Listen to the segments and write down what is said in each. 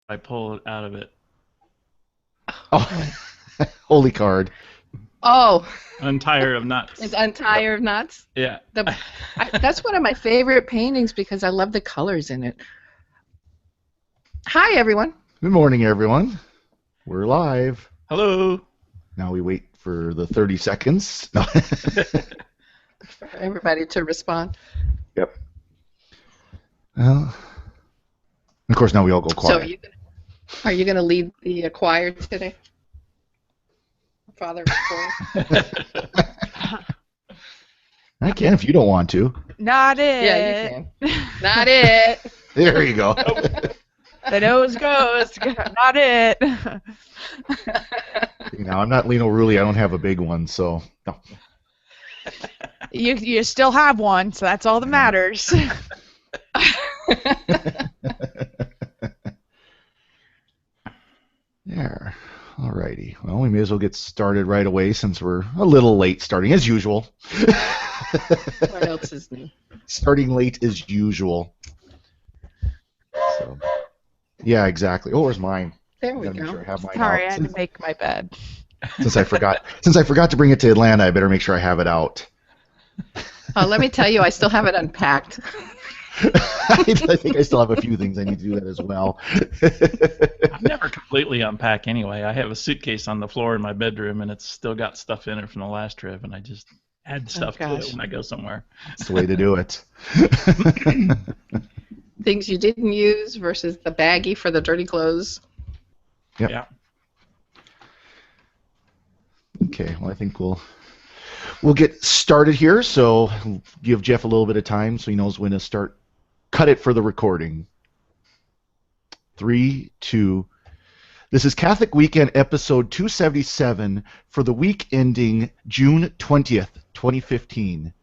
I pull it out of it. Oh, holy card. Oh, Untire of it's nuts. Yep. Untire of Knots. Yeah. That's one of my favorite paintings because I love the colors in it. Hi, everyone. Good morning, everyone. We're live. Hello. Now we wait for the 30 seconds. No. For everybody to respond. Yep. Well, of course, now we all go So, quiet. are you gonna lead the choir today, Father Troy? I can if you don't want to. Not Yeah, you it. can. Not it. There you go. The nose goes. Not it. I'm not Lino Rulli. I don't have a big one, so no. You still have one, so that's all that matters. There. Alrighty. Well, we may as well get started right away since we're a little late starting, as usual. What else is new? Starting late as usual. So, yeah, exactly. Oh, where's mine? There we Gotta make go. sure I have mine Sorry, I out. had to make my bed. Since I forgot to bring it to Atlanta, I better make sure I have it out. Let me tell you, I still have it unpacked. I think I still have a few things I need to do that as well. I never completely unpack anyway. I have a suitcase on the floor in my bedroom, and it's still got stuff in it from the last trip, and I just add stuff to it gosh. when I go somewhere. That's the way to do it. Things you didn't use versus the baggie for the dirty clothes. Yep. Yeah. Okay, well, I think we'll get started here. So give Jeff a little bit of time so he knows when to start. Cut it for the recording. 3, 2. This is Catholic Weekend episode 277 for the week ending June 20th, 2015.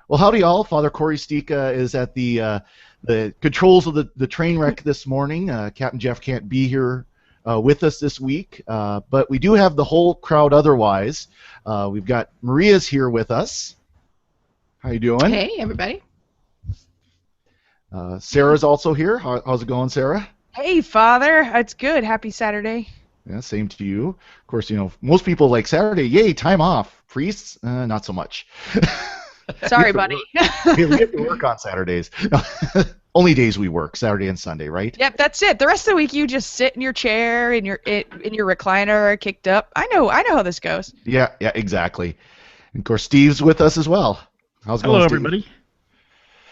Well, howdy all. Father Corey Stika is at the controls of the train wreck this morning. Captain Jeff can't be here with us this week, but we do have the whole crowd otherwise. We've got Maria's here with us. How you doing? Hey, everybody. Sarah's also here. How's it going, Sarah? Hey, Father. It's good. Happy Saturday. Yeah, same to you. Of course, most people like Saturday. Yay, time off. Priests, not so much. Sorry, buddy. We have to work on Saturdays. Only days we work, Saturday and Sunday, right? Yep, that's it. The rest of the week, you just sit in your chair, in your recliner, kicked up. I know how this goes. Yeah, exactly. And of course, Steve's with us as well. How's it Hello, going, Steve? everybody.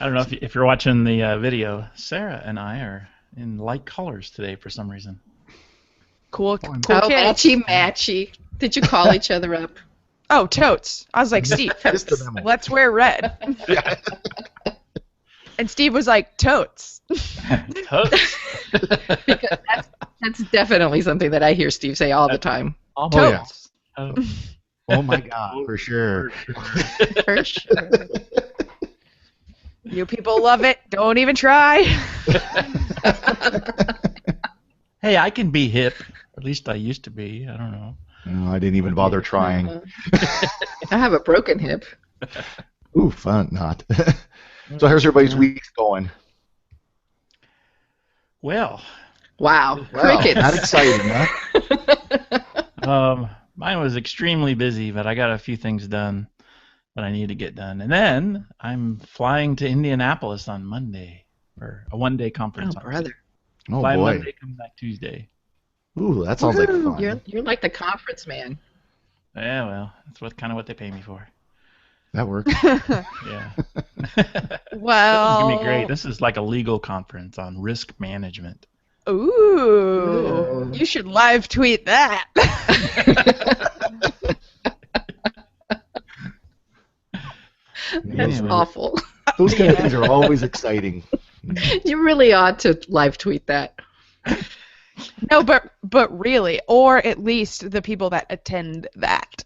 I don't know if you're watching the video. Sarah and I are in light colors today for some reason. Cool Oh, kids. matchy. Did you call each other up? Oh, totes. I was like, Steve, Just a memo. let's wear red. Yeah. And Steve was like, totes. Totes. Because that's definitely something that I hear Steve say all the time. Oh, yeah. Totes. Oh, my God, for sure. For sure. You people love it. Don't even try. Hey, I can be hip. At least I used to be. I don't know. No, I didn't even bother trying. I have a broken hip. Ooh, fun, not. So how's everybody's week going? Wow. Wow, Crickets. not exciting, huh? Mine was extremely busy, but I got a few things done that I need to get done. And then I'm flying to Indianapolis on Monday for a one-day conference. Oh, brother. Oh, Fly boy. Monday, come back Tuesday. Ooh, that sounds like Woohoo. fun. You're like the conference man. Yeah, well, that's kind of what they pay me for. That works. Yeah. Well, It's gonna be great. This is like a legal conference on risk management. Ooh. You should live tweet that. That's Yeah. awful. Those kind of things are always exciting. You really ought to live tweet that. No, but really, or at least the people that attend that.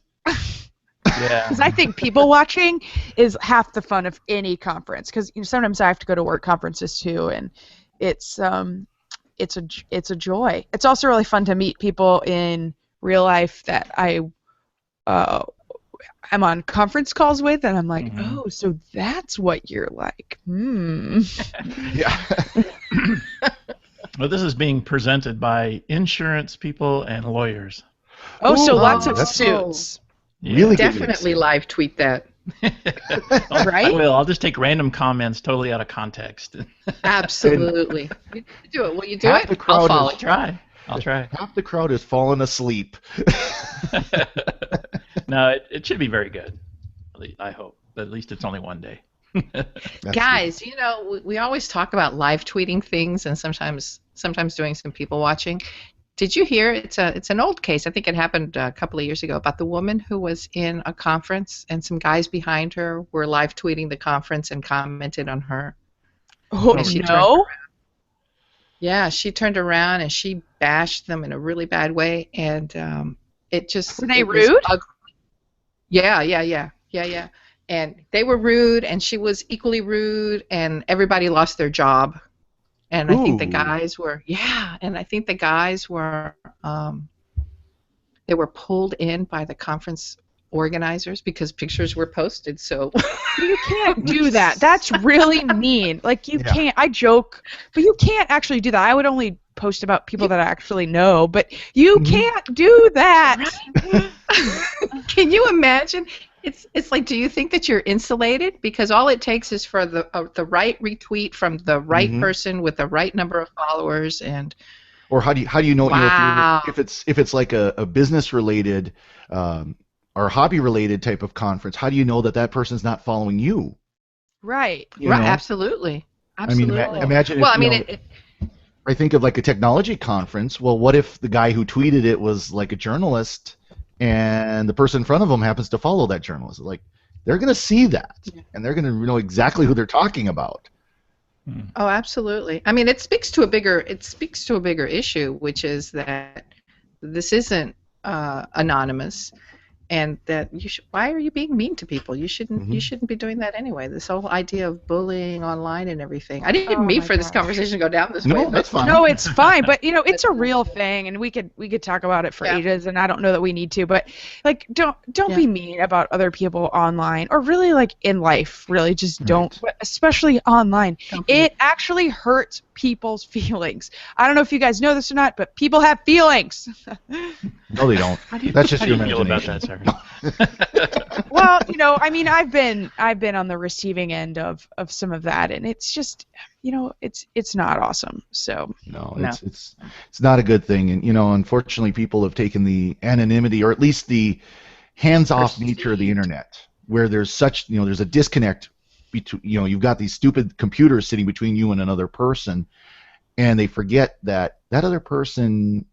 Yeah. Because I think people watching is half the fun of any conference. Because sometimes I have to go to work conferences too, and it's a joy. It's also really fun to meet people in real life that I'm on conference calls with, and I'm like, oh, so that's what you're like. Yeah. Well, this is being presented by insurance people and lawyers. Oh, so Ooh, lots of that's suits. really good. Definitely live tweet that. Right? I'll just take random comments totally out of context. Absolutely. You do it. Will you do Half it? the crowd I'll follow. is- I'll try. Half the crowd has fallen asleep. No, it should be very good. I hope. But at least it's only one day. That's Guys, you know, we always talk about live tweeting things and sometimes doing some people watching. Did you hear? It's an old case. I think it happened a couple of years ago about the woman who was in a conference and some guys behind her were live tweeting the conference and commented on her. Oh, And she turned no. around. Yeah, she turned around and she bashed them in a really bad way, and it just Were they it was rude? ugly. Yeah. And they were rude, and she was equally rude, and everybody lost their job. And I think the Ooh. guys were, they were pulled in by the conference organizers because pictures were posted. So You can't do that. That's really mean. Like, you Yeah. can't. I joke, but you can't actually do that. I would only post about people that I actually know, but you can't do that. can you imagine? It's like, do you think that you're insulated? Because all it takes is for the right retweet from the right person with the right number of followers, and Or how do you know, Wow. if it's like a business related or hobby related type of conference? How do you know that person's not following you? Right. You right, know? absolutely. I mean, imagine. Well, if, I mean, you know, I think of like a technology conference. Well, what if the guy who tweeted it was like a journalist, and the person in front of him happens to follow that journalist? Like, they're going to see that, and they're going to know exactly who they're talking about. oh, absolutely. I mean, it speaks to a bigger issue, which is that this isn't anonymous, and that why are you being mean to people? You shouldn't be doing that anyway. This whole idea of bullying online and everything. I didn't Oh mean my for this gosh. conversation to go down this No, way. that's fine. No, it's fine, but it's a real thing, and we could talk about it for ages, and I don't know that we need to, but like, don't be mean about other people online, or really like in life. Really, just don't, especially online. It actually hurts people's feelings. I don't know if you guys know this or not, but people have feelings. No, they don't. That's just How do your you feel about imagination. that, sir? Well, I mean, I've been on the receiving end of some of that, and it's just, it's not awesome. So No, it's not a good thing, and unfortunately, people have taken the anonymity, or at least the hands-off nature of the internet, where there's such, there's a disconnect between, you've got these stupid computers sitting between you and another person, and they forget that other person,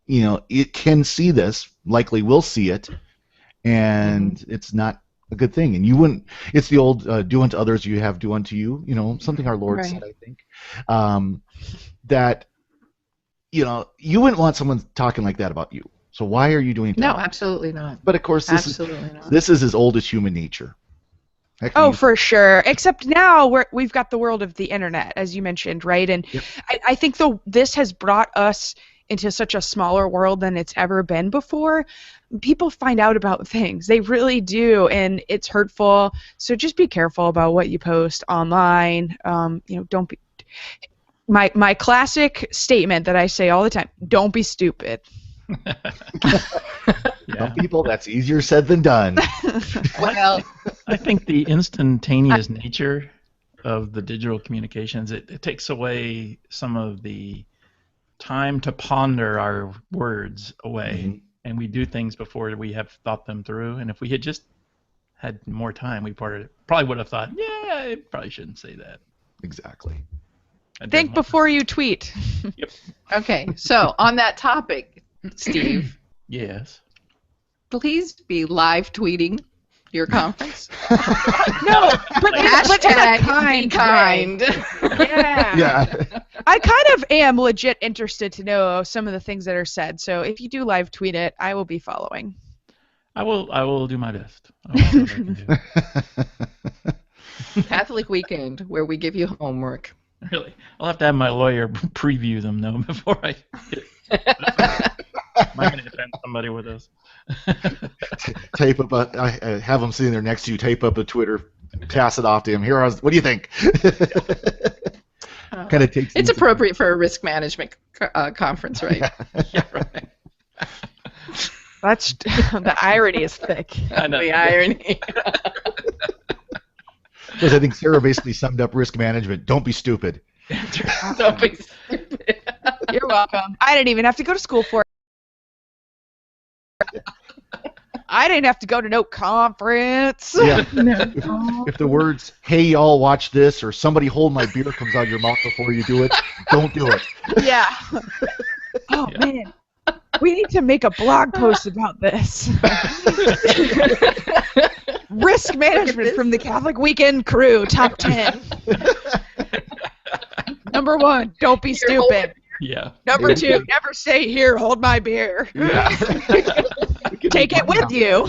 it can see this, likely will see it, and it's not a good thing. And you wouldn't. It's the old "do unto others you have do unto you." Something our Lord said, I think. That you wouldn't want someone talking like that about you. So why are you doing that? No, absolutely not. But of course, this is as old as human nature. Heck, oh, for sure. Except now we've got the world of the internet, as you mentioned, right? And I think this has brought us into such a smaller world than it's ever been before. People find out about things. They really do, and it's hurtful. So just be careful about what you post online. Don't be. My classic statement that I say all the time: don't be stupid. Some people, that's easier said than done. Well, I think the instantaneous nature of the digital communications, it takes away some of the time to ponder our words away, and we do things before we have thought them through. And if we had just had more time, we probably would have thought, I probably shouldn't say that. Exactly. Think before you tweet. Yep. okay, so on that topic, Steve, Yes. please be live tweeting your conference. No, but in a Hashtag be kind. Yeah. Yeah. I kind of am legit interested to know some of the things that are said. So if you do live tweet it, I will be following. I will do my best. I will do what I can do. Catholic Weekend, where we give you homework. Really, I'll have to have my lawyer preview them though before I. Am I going to offend somebody with this? Type up have them sitting there next to you. Type up a Twitter, pass it off to him. What do you think? Kind of takes. It's appropriate for a risk management conference, right? Yeah, right. That's the irony is thick. I know. The irony. Because I think Sarah basically summed up risk management. Don't be stupid. Don't be stupid. You're welcome. I didn't even have to go to school for it. I didn't have to go to no conference. Yeah. If the words "Hey y'all, watch this" or "Somebody hold my beer" comes out of your mouth before you do it, don't do it. Yeah. Oh man, we need to make a blog post about this. Risk management from the Catholic Weekend crew, top 10. Number 1, don't be stupid. Yeah. Number 2, never say, "Here, hold my beer." Yeah. Take it with you.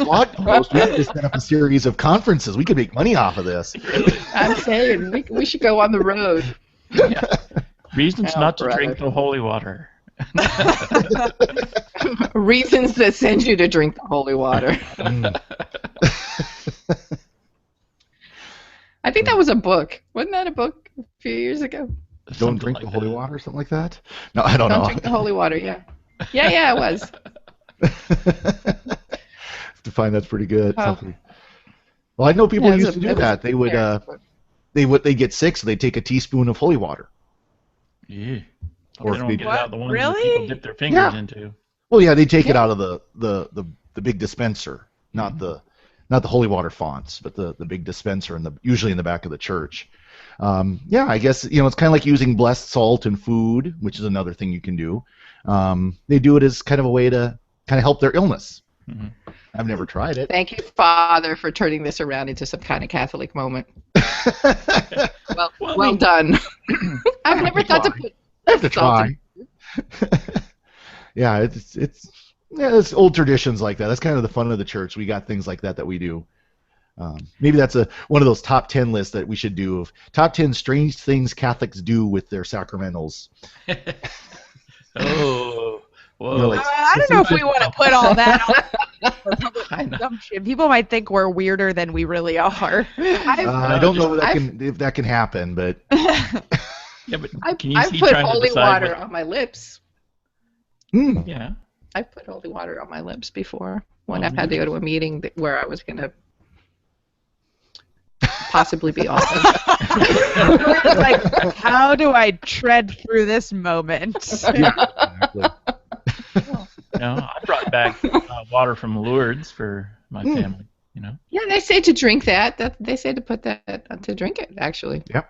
Blog post. We could just set up a series of conferences. We could make money off of this. I'm saying we should go on the road. Yeah. Reasons Oh, not to brother. drink the holy water. Reasons that send you to drink the holy water. Mm. I think that was a book. Wasn't that a book a few years ago? Don't Something drink like the holy that. water, something like that. No, I don't Don't know. drink the holy water. Yeah. Yeah, it was. To find that's pretty good. Oh. Well, I know people Yeah, it was used to a- do it was that. a They would parent's book. they get sick, so they take a teaspoon of holy water. Yeah. Or They if don't they- get out the ones that Really? people dip their fingers Yeah. into. Well, yeah, they take it Yeah. out of the big dispenser, not the holy water fonts, but the big dispenser usually in the back of the church. Yeah, I guess it's kind of like using blessed salt in food, which is another thing you can do. They do it as kind of a way to kind of help their illness. Mhm. I've never tried it. Thank you, Father, for turning this around into some kind of Catholic moment. Well, Well, I well mean- done. I've never thought to put. I have to try. Yeah, it's old traditions like that. That's kind of the fun of the church. We got things like that we do. Maybe that's one of those top 10 lists that we should do of top 10 strange things Catholics do with their sacramentals. Oh. Whoa. You're like, I don't know if we want to put all that on for public I know. consumption. People might think we're weirder than we really are. I don't know I've- if that can happen, but Yeah, but I've can you see put trying to holy decide water what- on my lips. Yeah. I've put holy water on my lips before when Oh, I've had to go to a meeting where I was going to possibly be awful. It's like, how do I tread through this moment? exactly. I brought back water from Lourdes for my family. Yeah, they say to drink that. They say to put that to drink it. Actually. Yep.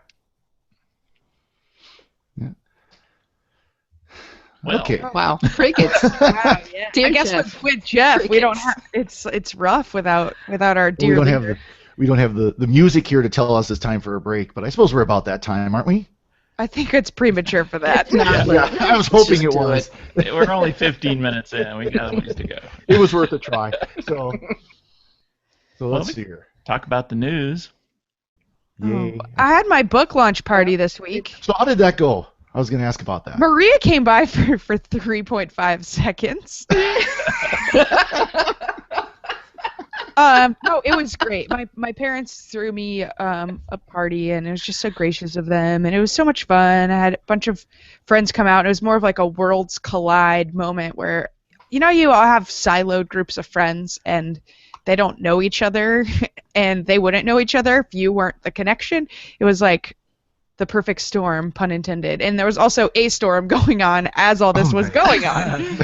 Well, Okay. Wow, crickets. Wow, yeah. Dear I guess Jeff. with Jeff, we don't Crickets. have. It's rough without our Well, dear leader. we don't have the music here to tell us it's time for a break, but I suppose we're about that time, aren't we? I think it's premature for that. It's not. Yeah, I was hoping just it do was. we're only 15 minutes in. We got a ways to go. It was worth a try. So Well, let's we- see here. Talk about the news. Yay. I had my book launch party this week. So how did that go? I was going to ask about that. Maria came by for 3.5 seconds. No, it was great. My parents threw me a party, and it was just so gracious of them, and it was so much fun. I had a bunch of friends come out. And it was more of like a worlds collide moment where, you all have siloed groups of friends, and they don't know each other, and they wouldn't know each other if you weren't the connection. It was like the perfect storm, pun intended. And there was also a storm going on as all this was going on.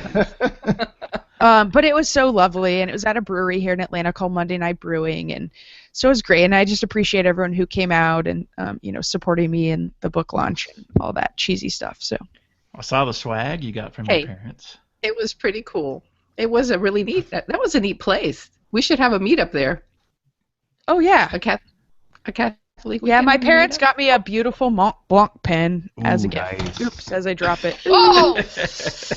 But it was so lovely, and it was at a brewery here in Atlanta called Monday Night Brewing, and so it was great. And I just appreciate everyone who came out and supporting me in the book launch and all that cheesy stuff. So I saw the swag you got from Hey. your parents. It was pretty cool. It was a really neat. That was a neat place. We should have a meetup there. oh yeah, A Catholic. yeah. My weekend parents meetup. got me a beautiful Mont Blanc pen as a Ooh, gift. nice. Oops, as I drop it. Oh,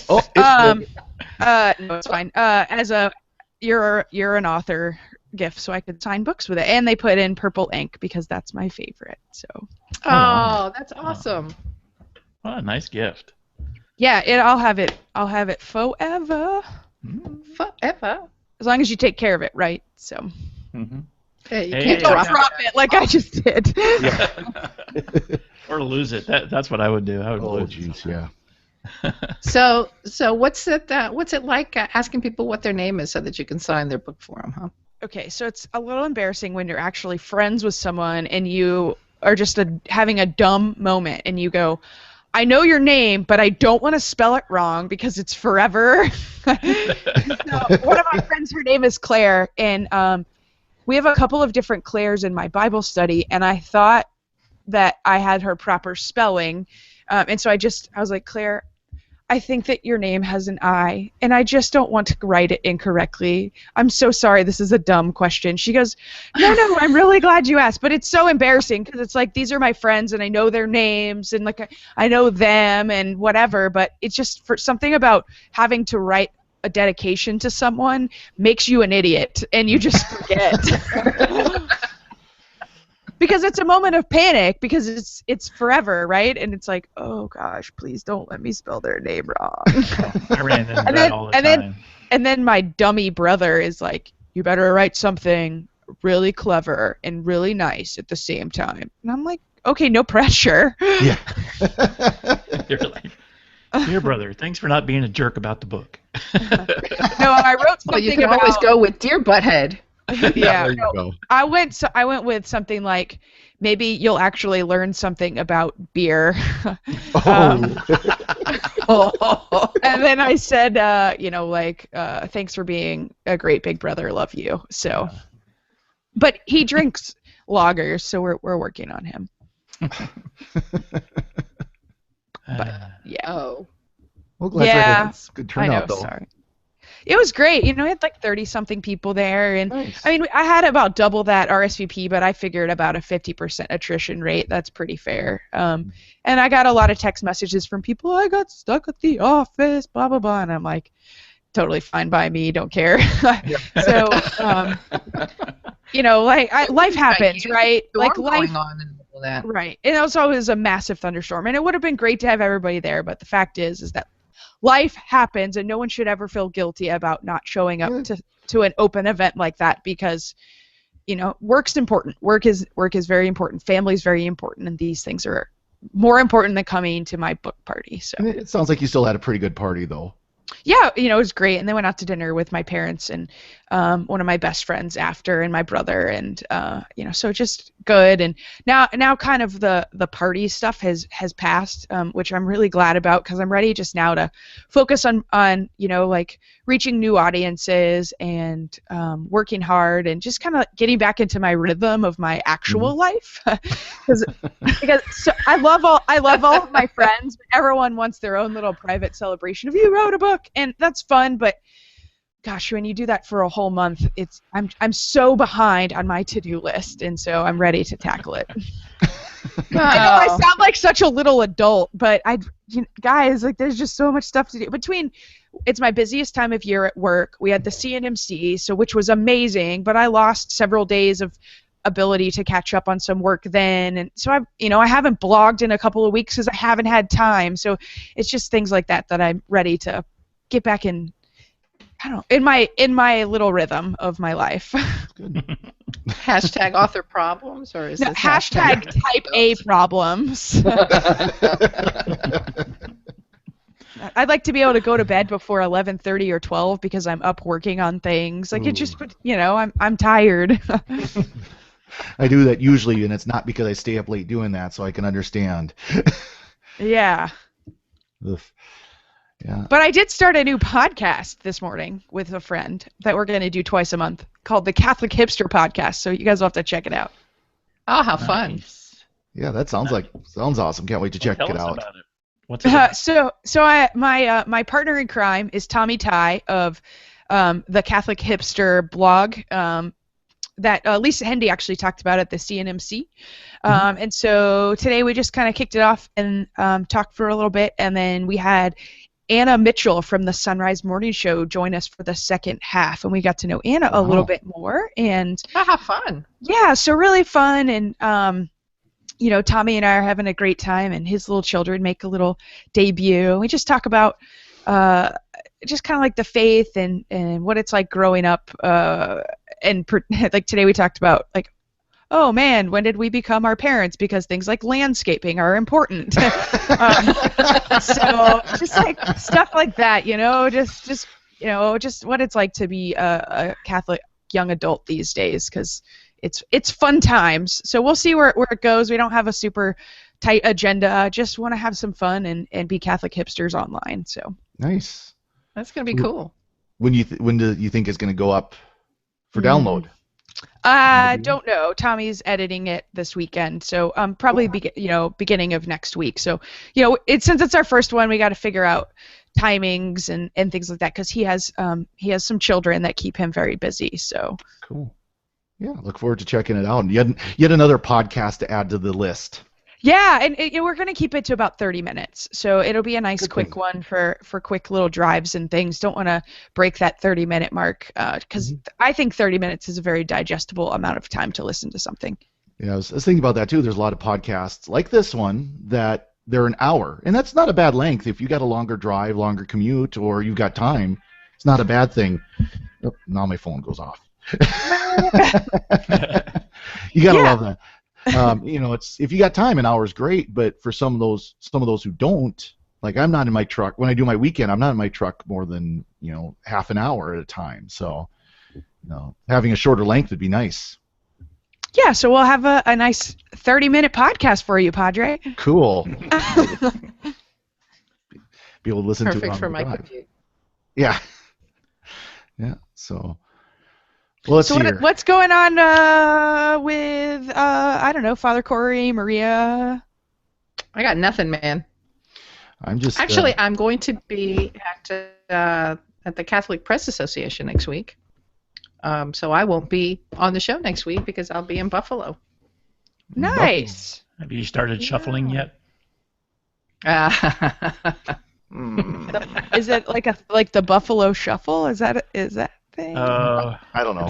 Oh, it's No, it's fine. As a you're an author gift, so I could sign books with it, and they put in purple ink because that's my favorite. So oh, that's awesome. What a nice gift. yeah, I'll have it forever, Forever. as long as you take care of it, right? So Mm-hmm. Hey, you Hey, can't yeah. don't drop drop it like I just did. Yeah. Or lose it. That's what I would do. I would Oh, lose it. jeez, yeah. So what's it like asking people what their name is so that you can sign their book for them, huh? Okay, so it's a little embarrassing when you're actually friends with someone and you are just having a dumb moment and you go, I know your name, but I don't want to spell it wrong because it's forever. So one of my friends, her name is Claire, and we have a couple of different Claires in my Bible study, and I thought that I had her proper spelling, and so I was like, Claire, I think that your name has an I, and I just don't want to write it incorrectly. I'm so sorry. This is a dumb question. She goes, no, I'm really glad you asked, but it's so embarrassing because it's like these are my friends, and I know their names, and like I know them, and whatever. But it's just for something about having to write a dedication to someone makes you an idiot, and you just forget. Because it's a moment of panic because it's forever, right? And it's like, oh gosh, please don't let me spell their name wrong. I ran into that all the time. And then my dummy brother is like, you better write something really clever and really nice at the same time. And I'm like, okay, no pressure. Yeah. You're like, dear brother, thanks for not being a jerk about the book. No, I wrote something Well, you can about, always go with Dear Butthead. yeah, there you go. I went with something like, maybe you'll actually learn something about beer. And then I said, thanks for being a great big brother, love you. So, but he drinks lagers, so we're working on him. But yeah. Oh. Well, glad Yeah, it's good I know. turnout, though. Sorry. It was great. We had like 30-something people there, and Nice. I mean, I had about double that RSVP, but I figured about a 50% attrition rate. That's pretty fair. And I got a lot of text messages from people. I got stuck at the office, blah blah blah, and I'm like, totally fine by me. Don't care. So, life happens, right? Like life. Going on and all that. Right. And also it was a massive thunderstorm. And it would have been great to have everybody there, but the fact is that life happens and no one should ever feel guilty about not showing up to an open event like that because, work's important. Work is very important. Family's very important, and these things are more important than coming to my book party. So It sounds like you still had a pretty good party, though. yeah, it was great. And then went out to dinner with my parents and one of my best friends after, and my brother, and so just good. And now kind of the party stuff has passed, which I'm really glad about because I'm ready just now to focus on like reaching new audiences and working hard and just kind of getting back into my rhythm of my actual life. because so I love all of my friends, but everyone wants their own little private celebration of you wrote a book, and that's fun, but gosh, when you do that for a whole month, I'm so behind on my to-do list, and so I'm ready to tackle it. I know I sound like such a little adult, but guys, like there's just so much stuff to do. It's my busiest time of year at work. We had the CNMC, which was amazing, but I lost several days of ability to catch up on some work then, and so I haven't blogged in a couple of weeks because I haven't had time. So it's just things like that I'm ready to get back in. I don't know, in my little rhythm of my life. Good. Hashtag author problems, or is this hashtag type A problems. I'd like to be able to go to bed before 11:30 or 12 because I'm up working on things. Like it just, I'm tired. I do that usually, and it's not because I stay up late doing that, so I can understand. Yeah. Ugh. Yeah. But I did start a new podcast this morning with a friend that we're going to do twice a month called the Catholic Hipster Podcast. So you guys will have to check it out. Oh, how fun! Yeah, that sounds awesome. Can't wait to check it out. About it. What's it about? My partner in crime is Tommy Ty of the Catholic Hipster blog that Lisa Hendy actually talked about at the CNMC. And so today we just kind of kicked it off and talked for a little bit, and then we had Anna Mitchell from the Sunrise Morning Show join us for the second half, and we got to know Anna a little bit more. And how fun! Yeah, so really fun, and Tommy and I are having a great time, and his little children make a little debut. We just talk about just kind of like the faith and what it's like growing up, like today we talked about like oh man, when did we become our parents? Because things like landscaping are important. So just like stuff like that, just what it's like to be a Catholic young adult these days, because it's fun times. So we'll see where it goes. We don't have a super tight agenda. Just want to have some fun and be Catholic hipsters online. So Nice. That's gonna be cool. When do you think it's going to go up for download? Don't know. Tommy's editing it this weekend, so probably beginning of next week. So since it's our first one, we got to figure out timings and things like that, because he has some children that keep him very busy. So cool. Yeah, look forward to checking it out. And yet another podcast to add to the list. Yeah, and we're going to keep it to about 30 minutes. So it'll be a nice quick one for quick little drives and things. Don't want to break that 30-minute mark, because I think 30 minutes is a very digestible amount of time to listen to something. Yeah, I was thinking about that too. There's a lot of podcasts like this one that they're an hour. And that's not a bad length. If you got a longer drive, longer commute, or you've got time, it's not a bad thing. Oh, now my phone goes off. You got to love that. It's if you got time, an hour is great, but for some of those who don't, like I'm not in my truck when I do my weekend. I'm not in my truck more than half an hour at a time. So, having a shorter length would be nice. Yeah, so we'll have a nice 30-minute podcast for you, Padre. Cool. Be able to listen to it. Perfect for my commute. Yeah. Yeah. So. Well, let's see here. What's going on with I don't know, Father Corey, Maria? I got nothing, man. I'm just I'm going to be at the Catholic Press Association next week. So I won't be on the show next week because I'll be in Buffalo. Nice. Have you started shuffling yet? Is it like the Buffalo Shuffle? Is that thing? I don't know.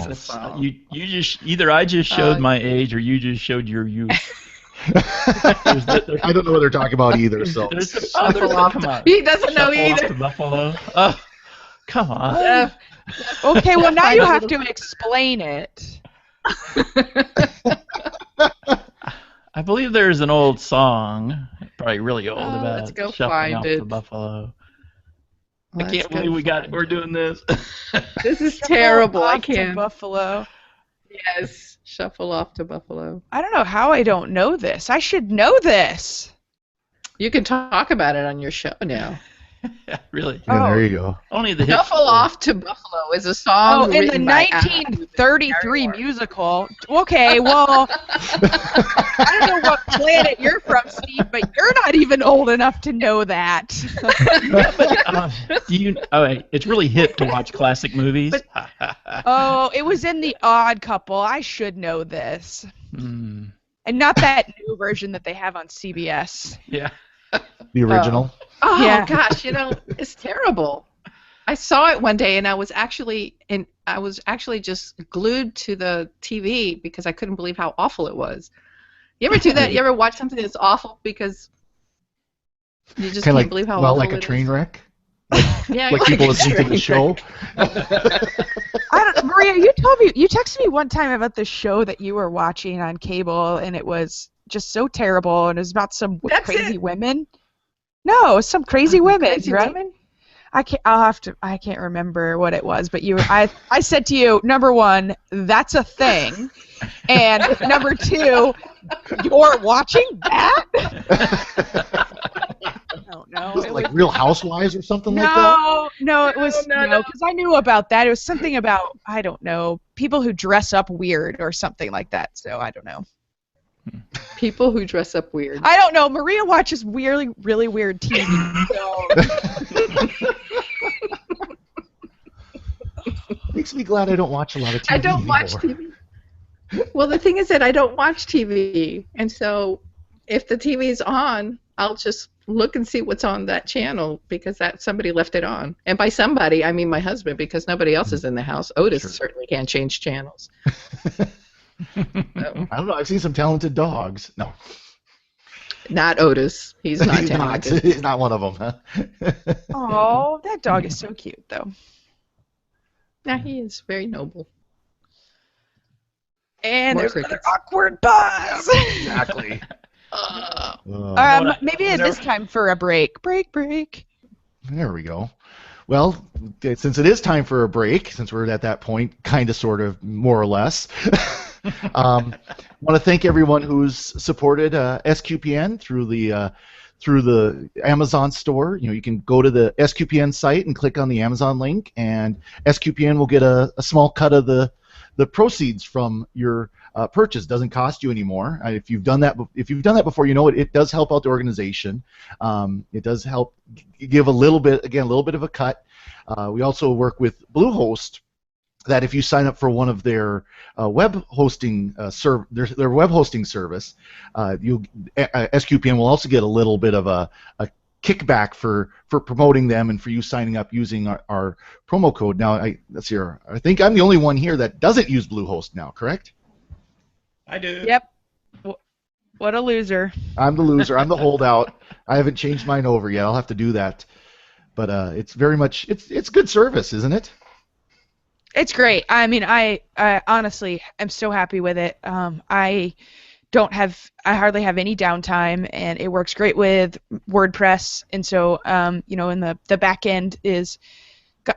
You just either I just showed my age or you just showed your youth. I don't know what they're talking about either. So come on. He doesn't know either. Off to Buffalo. Oh, come on. Okay, well now you have to explain it. I believe there's an old song, probably really old, about go shuffling find off it. to Buffalo. I can't believe we're doing this. This is terrible. I Off to can't. Buffalo. Yes, shuffle off to Buffalo. I don't know how I don't know this. I should know this. You can talk about it on your show now. Yeah, really. Yeah, there you go. Only the hip. Shuffle Off to Buffalo is a song in the written by 1933 musical. Okay, well, I don't know what planet you're from, Steve, but you're not even old enough to know that. It's really hip to watch classic movies. Oh, it was in The Odd Couple. I should know this. And not that new version that they have on CBS. Yeah. The original. Oh Yeah. gosh, it's terrible. I saw it one day and I was actually just glued to the TV because I couldn't believe how awful it was. You ever do that? You ever watch something that's awful because you just can't believe how awful like a it train is? wreck? Yeah, Like people listening to the show? Maria, you texted me one time about the show that you were watching on cable, and it was just so terrible, and it was about some crazy women. No, some crazy women, Crazy right? women? I can't remember what it was, but I said to you, number one, that's a thing, and number two, you're watching that? I don't know. Was it like Real Housewives or something like that? No, it was no, because I knew about that. It was something about, I don't know, people who dress up weird or something like that. So I don't know. People who dress up weird. I don't know. Maria watches really weird TV. So. Makes me glad I don't watch a lot of TV I don't watch anymore. TV. Well, the thing is that I don't watch TV, and so if the TV's on, I'll just look and see what's on that channel because somebody left it on. And by somebody, I mean my husband, because nobody else is in the house. Otis certainly can't change channels. I don't know. I've seen some talented dogs. No. Not Otis. He's not talented. He's not one of them, huh? Oh, that dog is so cute, though. Yeah, he is very noble. And More there's another crickets. awkward pause. Exactly. Maybe it is time for a break. Break. There we go. Well, since it is time for a break, since we're at that point, kind of, sort of, more or less, want to thank everyone who's supported SQPN through the Amazon store. You can go to the SQPN site and click on the Amazon link, and SQPN will get a small cut of the proceeds from your purchase. Doesn't cost you anymore. If you've done that before, it does help out the organization. It does help give a little bit of a cut. We also work with Bluehost, that if you sign up for one of their web hosting their web hosting service, SQPN will also get a little bit of a kickback for promoting them and for you signing up using our promo code. Now, let's see here. I think I'm the only one here that doesn't use Bluehost now, correct? I do. Yep. What a loser. I'm the loser. I'm the holdout. I haven't changed mine over yet. I'll have to do that. But it's very much it's good service, isn't it? It's great. I mean, I honestly am so happy with it. I hardly have any downtime, and it works great with WordPress. And so, and the back end is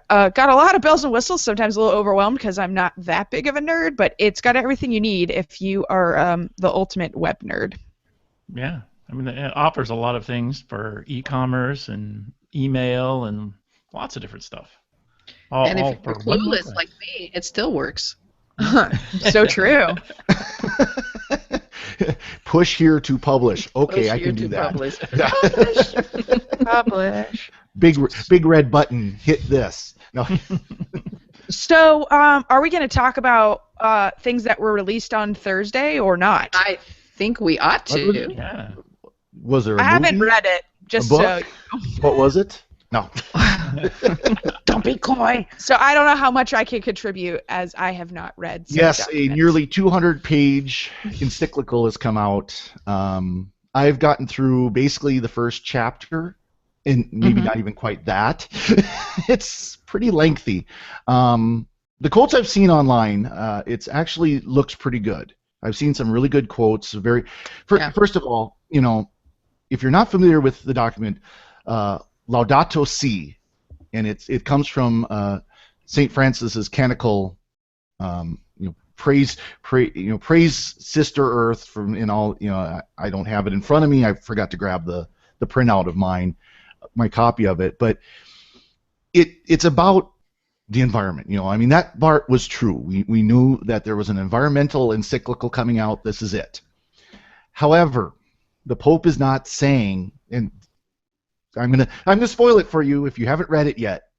got a lot of bells and whistles. Sometimes a little overwhelmed because I'm not that big of a nerd, but it's got everything you need if you are the ultimate web nerd. Yeah, I mean, it offers a lot of things for e-commerce and email and lots of different stuff. And if you're clueless like me, it still works. So true. Push here to publish. Okay, I can do that. Publish. Big red button. Hit this. No. So, are we going to talk about things that were released on Thursday or not? I think we ought to. Yeah. Was there a movie? haven't read it. Just a book? What was it? No. Don't be coy. So I don't know how much I can contribute, as I have not read. Yes, a nearly 200-page encyclical has come out. I've gotten through basically the first chapter, and maybe not even quite that. It's pretty lengthy. The quotes I've seen online, it actually looks pretty good. I've seen some really good quotes. First of all, if you're not familiar with the document, Laudato Si, and it comes from St. Francis's canonical, praise Sister Earth from in all. I don't have it in front of me. I forgot to grab the printout of my copy of it, but it's about the environment. I mean, that part was true. We knew that there was an environmental encyclical coming out. This is it. However, the Pope is not saying, and I'm gonna spoil it for you if you haven't read it yet.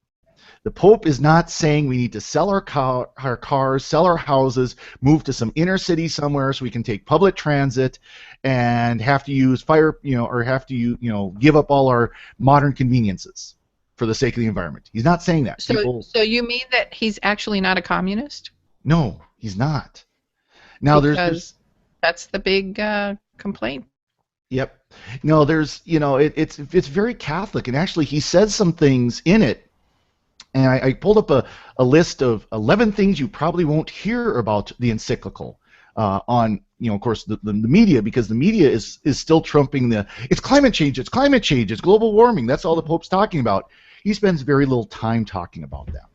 The Pope is not saying we need to sell our cars, sell our houses, move to some inner city somewhere so we can take public transit, and have to use or have to give up all our modern conveniences for the sake of the environment. He's not saying that. So you mean that he's actually not a communist? No, he's not. Now because that's the big complaint. Yep. No, it's very Catholic, and actually he says some things in it, and I pulled up a list of 11 things you probably won't hear about the encyclical on, of course, the media, because the media is still trumping it's climate change, it's global warming, that's all the Pope's talking about. He spends very little time talking about that.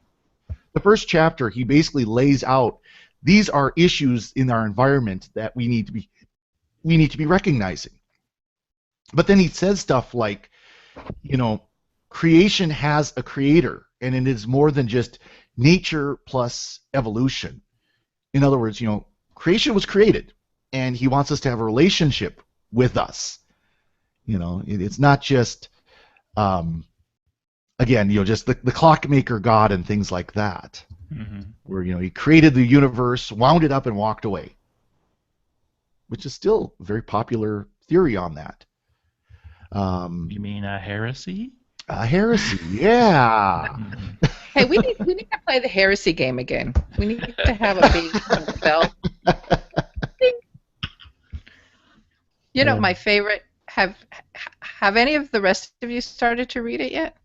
The first chapter, he basically lays out these are issues in our environment that we need to be recognizing. But then he says stuff like, creation has a creator, and it is more than just nature plus evolution. In other words, creation was created, and he wants us to have a relationship with us. It's not just, just the clockmaker God and things like that, where, he created the universe, wound it up, and walked away, which is still a very popular theory on that. You mean a heresy? A heresy, yeah. Hey, we need to play the heresy game again. We need to have a big bell. My favorite. Have any of the rest of you started to read it yet?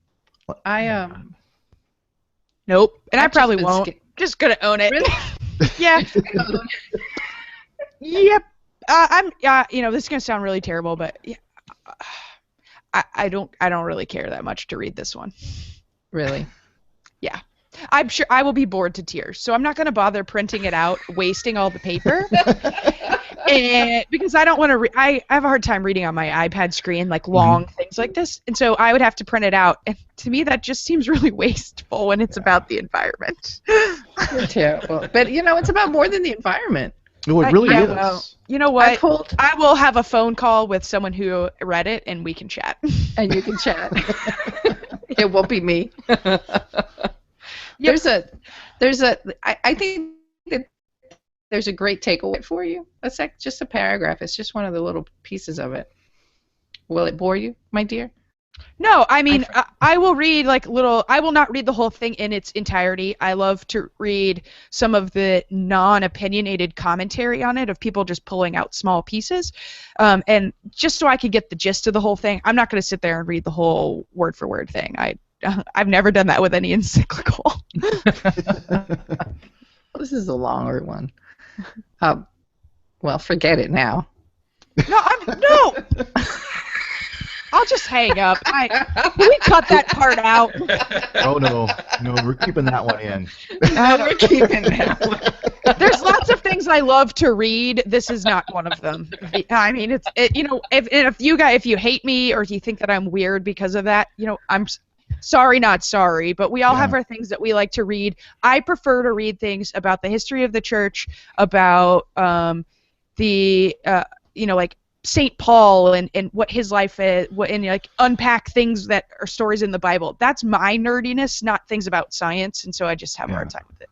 Nope, and I probably won't. Just gonna own it. Really? Yeah. Yep. I'm. This is gonna sound really terrible, but yeah, I don't really care that much to read this one. Really? Yeah. I'm sure I will be bored to tears, so I'm not going to bother printing it out, wasting all the paper, and because I don't want to. I have a hard time reading on my iPad screen like long things like this, and so I would have to print it out. And to me, that just seems really wasteful when it's about the environment. You're terrible. But it's about more than the environment. No, it really is. Well, you know what? I will have a phone call with someone who read it, and we can chat. And you can chat. It won't be me. Yep. I think that there's a great takeaway for you. It's like just a paragraph. It's just one of the little pieces of it. Will it bore you, my dear? No, I mean, I will read I will not read the whole thing in its entirety. I love to read some of the non-opinionated commentary on it of people just pulling out small pieces. And just so I could get the gist of the whole thing, I'm not going to sit there and read the whole word for word thing. I've never done that with any encyclical. This is a longer one. Well, forget it now. No. I'll just hang up. Can we cut that part out? Oh no, we're keeping that one in. We're keeping that one. There's lots of things I love to read. This is not one of them. I mean, if you hate me or if you think that I'm weird because of that, I'm sorry, not sorry. But we all have our things that we like to read. I prefer to read things about the history of the church, about like St. Paul and what his life is, and unpack things that are stories in the Bible. That's my nerdiness, not things about science, and so I just have a hard time with it.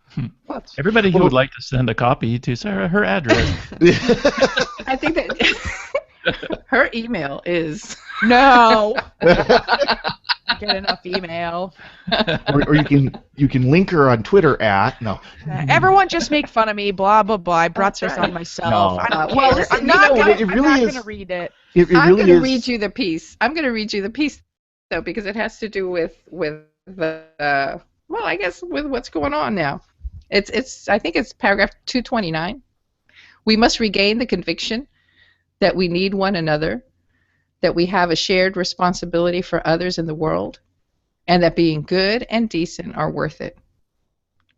Everybody who would like to send a copy to Sarah, her address. I think that her email is no. Get enough email. or you can link her on Twitter at no. Everyone just make fun of me. Blah blah blah. I brought this on myself. No. I don't Well, care. listen, I'm not it really going is. to read it. I'm going to read you the piece. I'm going to read you the piece, though, because it has to do with the I guess with what's going on now. I think it's paragraph 229. We must regain the conviction that we need one another, that we have a shared responsibility for others in the world, and that being good and decent are worth it.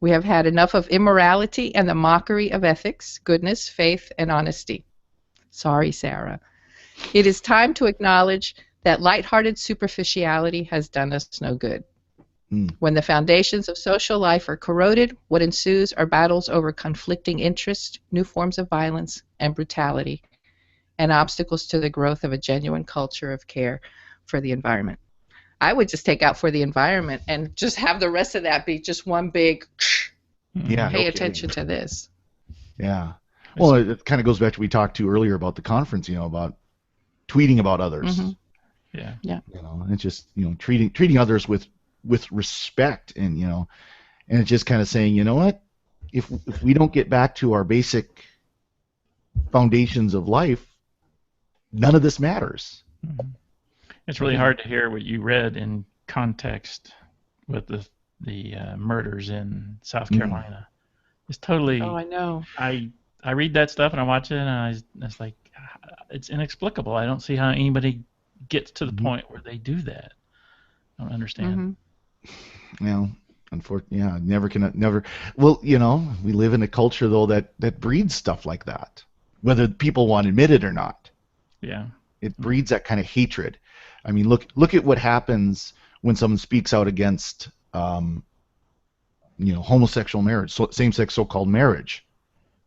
We have had enough of immorality and the mockery of ethics, goodness, faith, and honesty. Sorry, Sarah. It is time to acknowledge that lighthearted superficiality has done us no good. When the foundations of social life are corroded, what ensues are battles over conflicting interests, new forms of violence and brutality, and obstacles to the growth of a genuine culture of care for the environment. I would just take out for the environment and just have the rest of that be just one big pay attention to this. Yeah. Well, it kind of goes back to what we talked to earlier about the conference, about tweeting about others. Mm-hmm. Yeah. It's just, treating others with respect and, and it's just kind of saying, you know what, if we don't get back to our basic foundations of life, none of this matters. Mm-hmm. It's really hard to hear what you read in context with the murders in South Carolina. It's totally. Oh, I know. I read that stuff and I watch it and it's like it's inexplicable. I don't see how anybody gets to the point where they do that. I don't understand. Well, unfortunately, never. Well, we live in a culture though that breeds stuff like that, whether people want to admit it or not. Yeah. It breeds that kind of hatred. I mean, look at what happens when someone speaks out against, homosexual marriage, same-sex so-called marriage.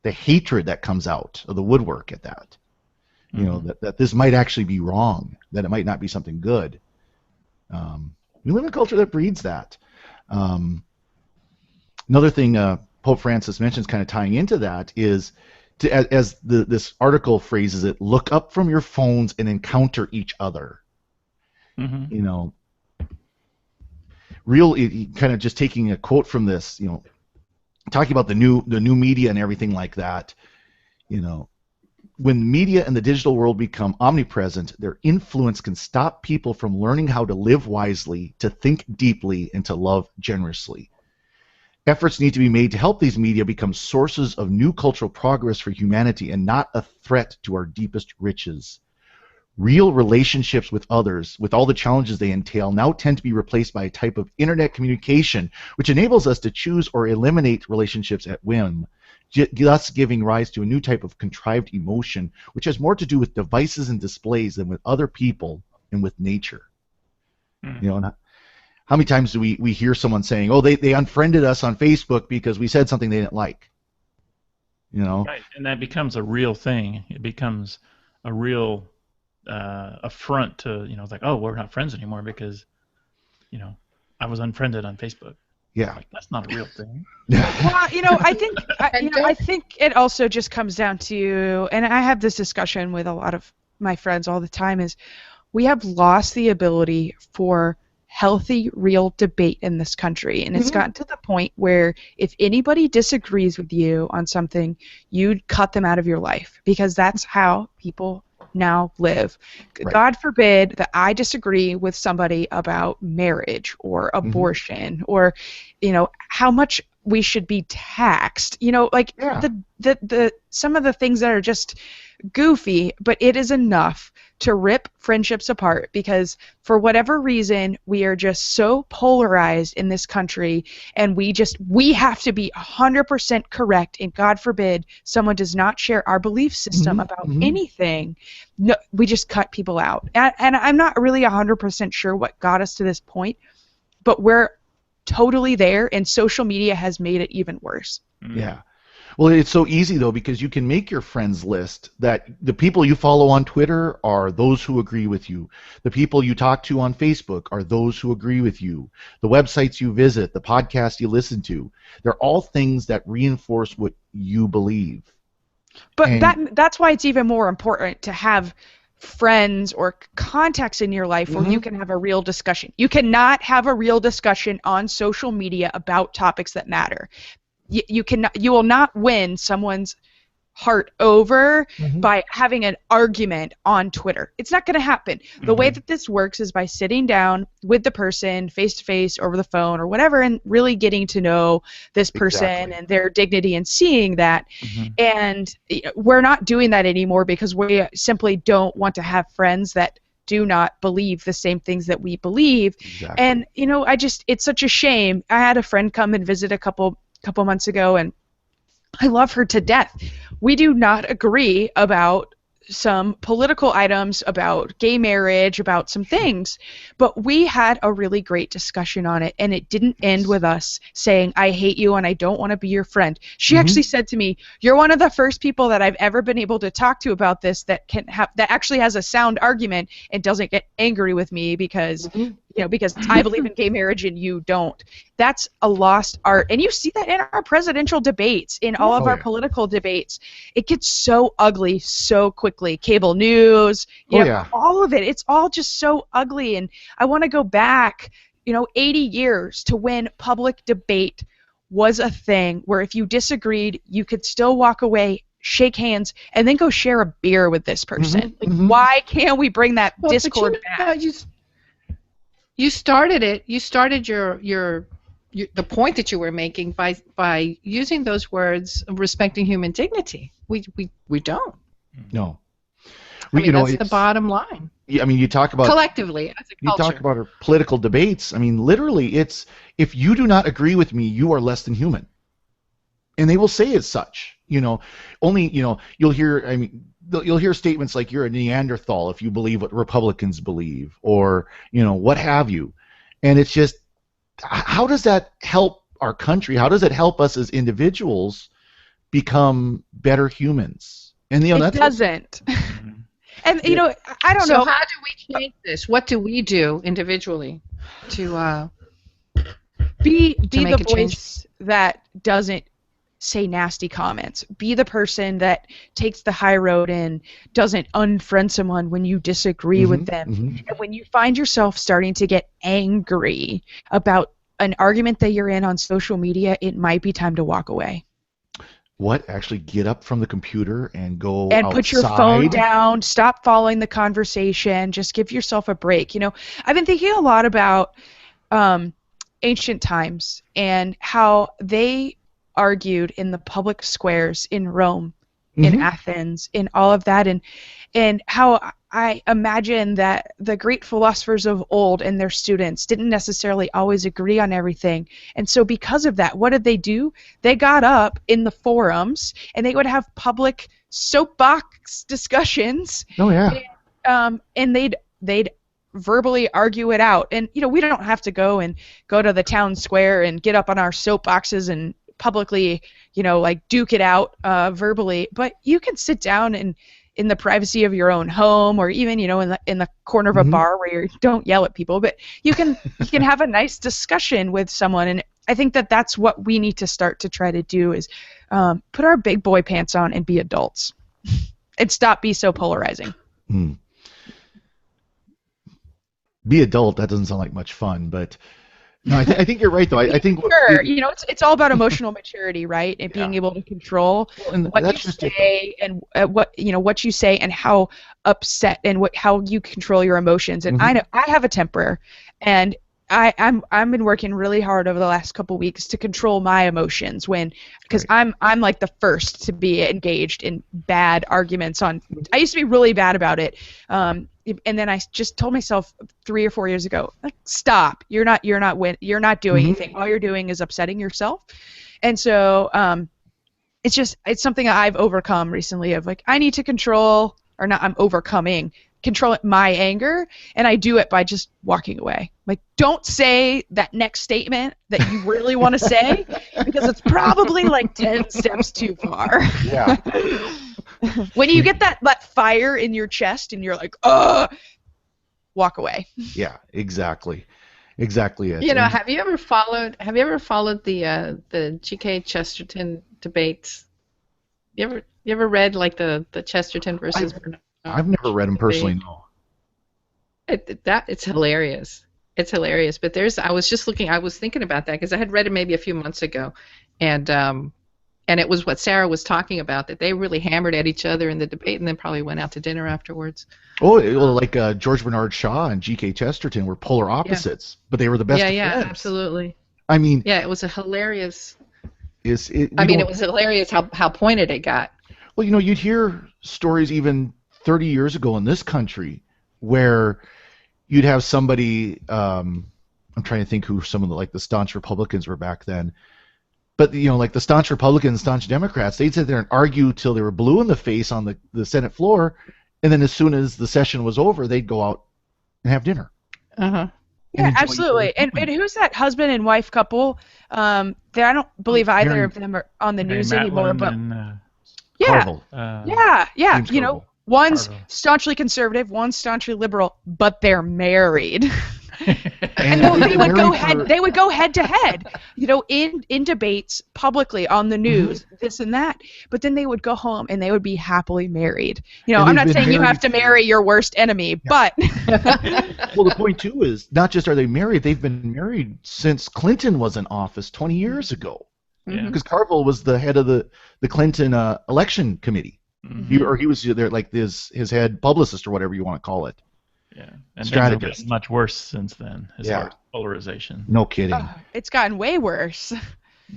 The hatred that comes out of the woodwork at that. That this might actually be wrong, that it might not be something good. We live in a culture that breeds that. Another thing Pope Francis mentions, kind of tying into that, is as this article phrases it, look up from your phones and encounter each other. Kind of just taking a quote from this, talking about the new media and everything like that. When media and the digital world become omnipresent, their influence can stop people from learning how to live wisely, to think deeply, and to love generously. Efforts need to be made to help these media become sources of new cultural progress for humanity and not a threat to our deepest riches. Real relationships with others, with all the challenges they entail, now tend to be replaced by a type of internet communication which enables us to choose or eliminate relationships at whim, thus giving rise to a new type of contrived emotion which has more to do with devices and displays than with other people and with nature. You know, and how many times do we hear someone saying, oh, they unfriended us on Facebook because we said something they didn't like? You know? Right, and that becomes a real thing. It becomes a real affront to, you know, it's like, oh, we're not friends anymore because, you know, I was unfriended on Facebook. Yeah. Like, that's not a real thing. Well, you know, I think I think it also just comes down to, and I have this discussion with a lot of my friends all the time, is we have lost the ability for healthy, real debate in this country. And it's gotten to the point where if anybody disagrees with you on something, you'd cut them out of your life because that's how people now live. Right. God forbid that I disagree with somebody about marriage or abortion or, you know, how much we should be taxed. You know, like the some of the things that are just goofy, but it is enough to rip friendships apart because for whatever reason we are just so polarized in this country and we have to be 100% correct, and God forbid someone does not share our belief system about anything. No, we just cut people out, and I'm not really 100% sure what got us to this point, but we're totally there, and social media has made it even worse. Yeah. Well, it's so easy, though, because you can make your friends list that the people you follow on Twitter are those who agree with you. The people you talk to on Facebook are those who agree with you. The websites you visit, the podcasts you listen to, they're all things that reinforce what you believe. But that's why it's even more important to have friends or contacts in your life where you can have a real discussion. You cannot have a real discussion on social media about topics that matter. You will not win someone's heart over by having an argument on Twitter. It's not going to happen. The way that this works is by sitting down with the person face to face over the phone or whatever and really getting to know this person and their dignity and seeing that. And we're not doing that anymore because we simply don't want to have friends that do not believe the same things that we believe. And you know, it's such a shame. I had a friend come and visit a couple months ago, and I love her to death. We do not agree about some political items, about gay marriage, about some things, but we had a really great discussion on it, and it didn't end with us saying, I hate you and I don't want to be your friend. She actually said to me, you're one of the first people that I've ever been able to talk to about this that actually has a sound argument and doesn't get angry with me because because I believe in gay marriage and you don't. That's a lost art. And you see that in our presidential debates, in all of our political debates. It gets so ugly so quickly. Cable news, all of it. It's all just so ugly. And I want to go back, 80 years to when public debate was a thing where if you disagreed, you could still walk away, shake hands, and then go share a beer with this person. Why can't we bring that discord back? You started it. You started your the point that you were making by using those words of respecting human dignity. We don't. No. That's the bottom line. I mean, you talk about collectively as a culture. You talk about our political debates. I mean, literally, it's if you do not agree with me, you are less than human, and they will say as such. Only you'll hear. I mean, you'll hear statements like you're a Neanderthal if you believe what Republicans believe, or what have you, and it's just how does that help our country? How does it help us as individuals become better humans? And it doesn't. And I don't know. So how do we change this? What do we do individually to be the voice change? That doesn't say nasty comments? Be the person that takes the high road and doesn't unfriend someone when you disagree with them. And when you find yourself starting to get angry about an argument that you're in on social media, it might be time to walk away. Actually get up from the computer and go and outside? Put your phone down, stop following the conversation, just give yourself a break. I've been thinking a lot about ancient times and how they argued in the public squares in Rome, in Athens, in all of that, and how I imagine that the great philosophers of old and their students didn't necessarily always agree on everything. And so because of that, what did they do? They got up in the forums and they would have public soapbox discussions. Oh yeah. And they'd verbally argue it out. And we don't have to go to the town square and get up on our soapboxes and publicly, like duke it out verbally, but you can sit down and in the privacy of your own home, or even in the corner of a bar where you don't yell at people, but you can have a nice discussion with someone. And I think that that's what we need to start to try to do is put our big boy pants on and be adults and stop being so polarizing. Be adult, that doesn't sound like much fun, but no, I think you're right though. I think sure, it's all about emotional maturity, right? And being able to control what you say and what you say and how upset and how you control your emotions. And I know I have a temper, and I've been working really hard over the last couple weeks to control my emotions because I'm like the first to be engaged in bad arguments I used to be really bad about it. And then I just told myself 3 or 4 years ago, like, stop. You're not doing anything. All you're doing is upsetting yourself. And so it's something that I've overcome recently of like, I need to control my anger, and I do it by just walking away. Like, don't say that next statement that you really want to say because it's probably like 10 steps too far. Yeah. When you get that fire in your chest and you're like, walk away. Yeah, exactly it. Have you ever followed the G.K. Chesterton debates? You ever read like the Chesterton versus Bernard? I've never read them personally, no. It's hilarious. It's hilarious. But I was thinking about that because I had read it maybe a few months ago, and it was what Sarah was talking about, that they really hammered at each other in the debate and then probably went out to dinner afterwards. Oh, well, like George Bernard Shaw and G.K. Chesterton were polar opposites, but they were the best of friends. Yeah, absolutely. I mean... Yeah, it was a hilarious... It was hilarious how pointed it got. Well, you'd hear stories even 30 years ago in this country where you'd have somebody... I'm trying to think who some of the staunch Republicans were back then. But, like the staunch Republicans, staunch Democrats, they'd sit there and argue till they were blue in the face on the Senate floor, and then as soon as the session was over, they'd go out and have dinner. Yeah, absolutely. And who's that husband and wife couple? I don't believe either of them are on the news anymore. But Carville. Yeah. One's staunchly conservative, one's staunchly liberal, but they're married. And they would go head to head, in debates publicly on the news, this and that. But then they would go home and they would be happily married. I'm not saying you have to marry your worst enemy, but well, the point too is not just are they married; they've been married since Clinton was in office 20 years ago. Because Carville was the head of the Clinton election committee, he was there like his head publicist or whatever you want to call it. Yeah, and things have gotten much worse since then as far as polarization. No kidding. It's gotten way worse.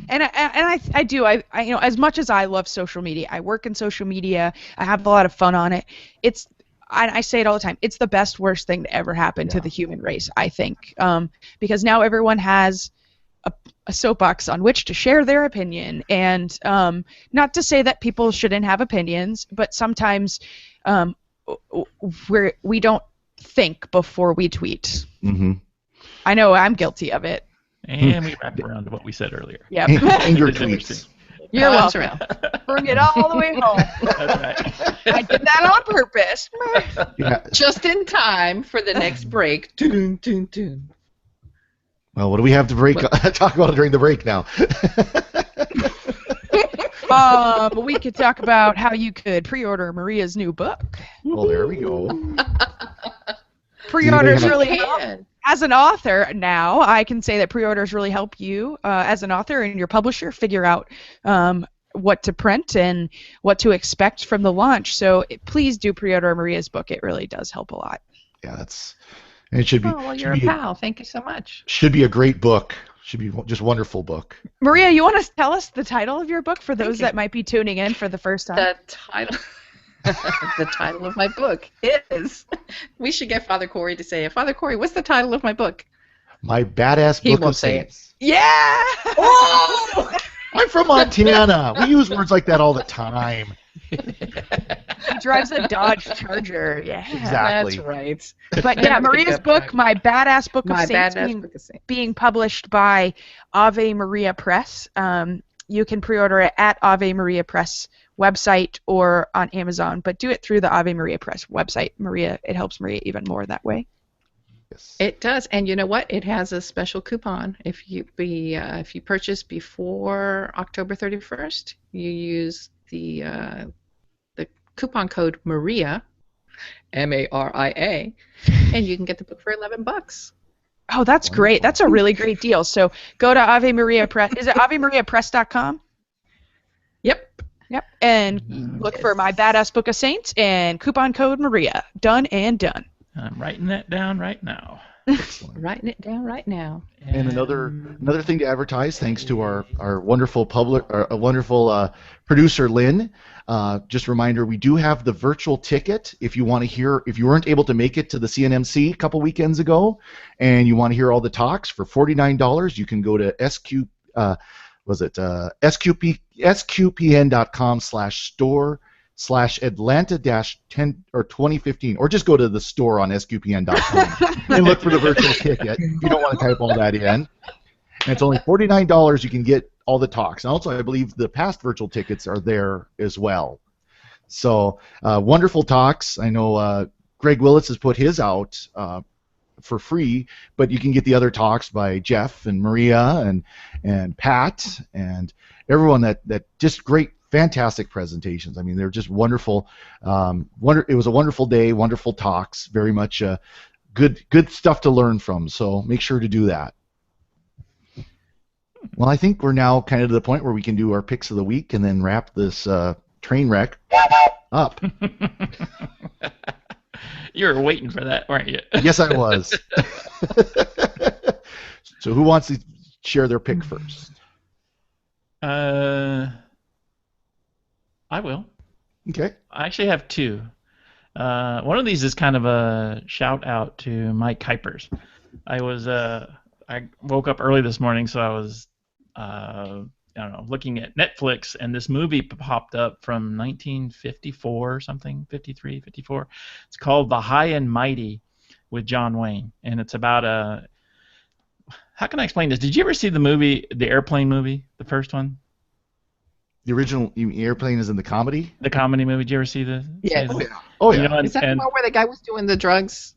And I do as much as I love social media, I work in social media. I have a lot of fun on it. I say it all the time. It's the worst thing to ever happen to the human race, I think, because now everyone has a soapbox on which to share their opinion, and not to say that people shouldn't have opinions, but sometimes we don't think before we tweet. I know I'm guilty of it. And we wrap around to what we said earlier. Yep. And your tweets. You're welcome. Bring it all the way home. That's right. I did that on purpose. Just in time for the next break. Dun, dun, dun. Well, what do we have to talk about during the break now? We could talk about how you could pre-order Maria's new book. Well, there we go. Pre-orders really help. As an author now, I can say that pre-orders really help you as an author and your publisher figure out what to print and what to expect from the launch. So please do pre-order Maria's book. It really does help a lot. Yeah, it should be. Oh, well, you're a pal. Thank you so much. Should be a great book. Should be just wonderful book. Maria, you want to tell us the title of your book for those that might be tuning in for the first time? The title. The title of my book is. We should get Father Corey to say it. Father Corey, what's the title of my book? My Badass He Book won't of say it. Saints. Yeah! Oh! I'm from Montana. We use words like that all the time. He drives a Dodge Charger. Yeah. Exactly. That's right. But yeah, Maria's book, My Badass Book of My Saints, Badass Book of Saints. being published by Ave Maria Press. You can pre-order it at Ave Maria Press website or on Amazon, but do it through the Ave Maria Press website. Maria, it helps Maria even more that way. Yes. It does, and you know what? It has a special coupon. If you purchase before October 31st, you use the coupon code Maria, Maria, and you can get the book for $11. Oh, that's great. That's a really great deal. So go to Ave Maria Press. Is it AveMariaPress.com? Yep. Yep. And look for My Badass Book of Saints and coupon code Maria. Done and done. I'm writing that down right now. Excellent. Writing it down right now. And another thing to advertise, thanks to our wonderful producer Lynn. Just a reminder, we do have the virtual ticket. If you weren't able to make it to the CNMC a couple weekends ago, and you want to hear all the talks for $49, you can go to sqpn.com/store/Atlanta-10 or 2015, or just go to the store on sqpn.com and look for the virtual ticket if you don't want to type all that in. And it's only $49. You can get all the talks. And also, I believe the past virtual tickets are there as well. So wonderful talks. I know Greg Willis has put his out for free, but you can get the other talks by Jeff and Maria and Pat and everyone that just great, fantastic presentations. I mean, they're just wonderful. It was a wonderful day, wonderful talks, very much good stuff to learn from. So make sure to do that. Well, I think we're now kind of to the point where we can do our picks of the week and then wrap this train wreck up. You were waiting for that, weren't you? Yes, I was. So who wants to share their pick first? I will. Okay. I actually have two. One of these is kind of a shout out to Mike Kuipers. I woke up early this morning, so I was looking at Netflix, and this movie popped up from 1954 or something, 53, 54. It's called The High and Mighty with John Wayne, and it's about how can I explain this? Did you ever see the movie, the Airplane movie, the first one? The original Airplane is in the comedy? The comedy movie. Did you ever see the? Yes. Oh, yeah. You know, Is that the one where the guy was doing the drugs?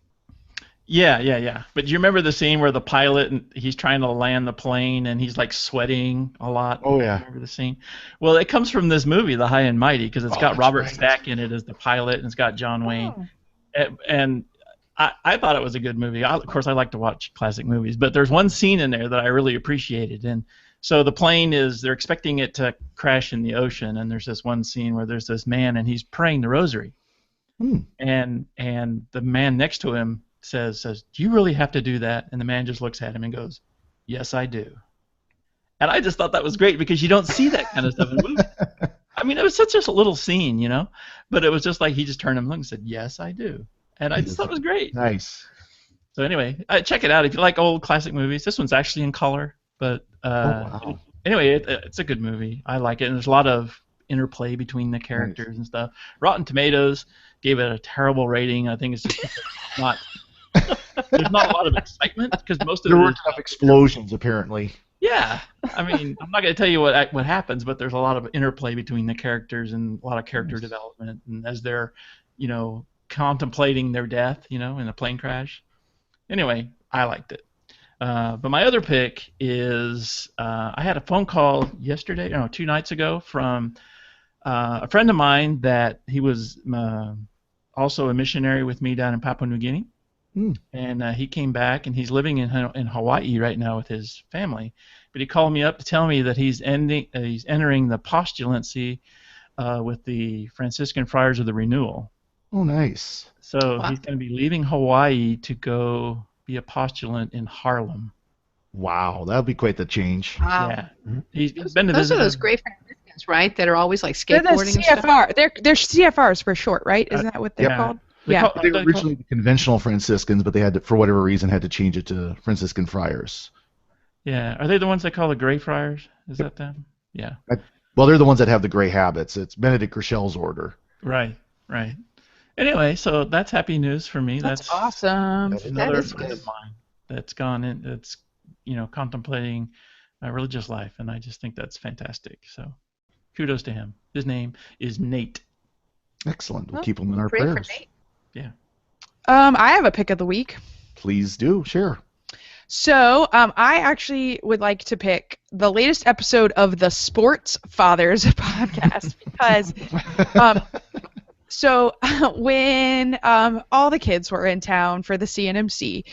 Yeah. But do you remember the scene where the pilot, and he's trying to land the plane and he's like sweating a lot? Oh, yeah. Remember the scene? Well, it comes from this movie, The High and Mighty, because it's got that's Robert right. Stack in it as the pilot, and it's got John Wayne. And I thought it was a good movie. Of course, I like to watch classic movies, but there's one scene in there that I really appreciated. And so the plane they're expecting it to crash in the ocean, and there's this one scene where there's this man, and he's praying the rosary. And the man next to him says, "Do you really have to do that?" And the man just looks at him and goes, "Yes, I do." And I just thought that was great because you don't see that kind of stuff in movies. I mean, it was such a little scene, you know, but it was just like he just turned and looked and said, "Yes, I do." And I just thought it was great. Nice. So anyway, check it out if you like old classic movies. This one's actually in color, but wow. Anyway, it's a good movie. I like it, and there's a lot of interplay between the characters and stuff. Rotten Tomatoes gave it a terrible rating. I think it's just not. There's not a lot of excitement because most of There it were is tough explosions, apparently. Yeah, I mean, I'm not going to tell you what happens, but there's a lot of interplay between the characters and a lot of character development, and as they're, contemplating their death, in a plane crash. Anyway, I liked it. But my other pick is I had a phone call 2 nights ago from a friend of mine that he was also a missionary with me down in Papua New Guinea. And he came back, and he's living in Hawaii right now with his family. But he called me up to tell me that he's entering the postulancy with the Franciscan Friars of the Renewal. Oh, nice. So he's going to be leaving Hawaii to go be a postulant in Harlem. Wow, that'd be quite the change. Wow. Yeah. He's been to Those visit are those him. great Franciscans, right? That are always like They're the skateboarding and stuff. CFR. They're CFRs for short, right? Isn't that what they're Yeah. called? They Yeah. call- They were they call- originally the conventional Franciscans, but they had to, for whatever reason, had to change it to Franciscan Friars. Yeah. Are they the ones they call the Gray Friars? Is that them? Yeah. Well, they're the ones that have the gray habits. It's Benedict Grichel's order. Right. Right. Anyway, so that's happy news for me. That's awesome. Another is friend good. of mine that's gone in, that's contemplating a religious life, and I just think that's fantastic. So, kudos to him. His name is Nate. Excellent. We'll Oh, keep them in our Pray for prayers. Nate. I have a pick of the week. Please do. Share. So, I actually would like to pick the latest episode of the Sports Fathers podcast because, so when all the kids were in town for the CNMC,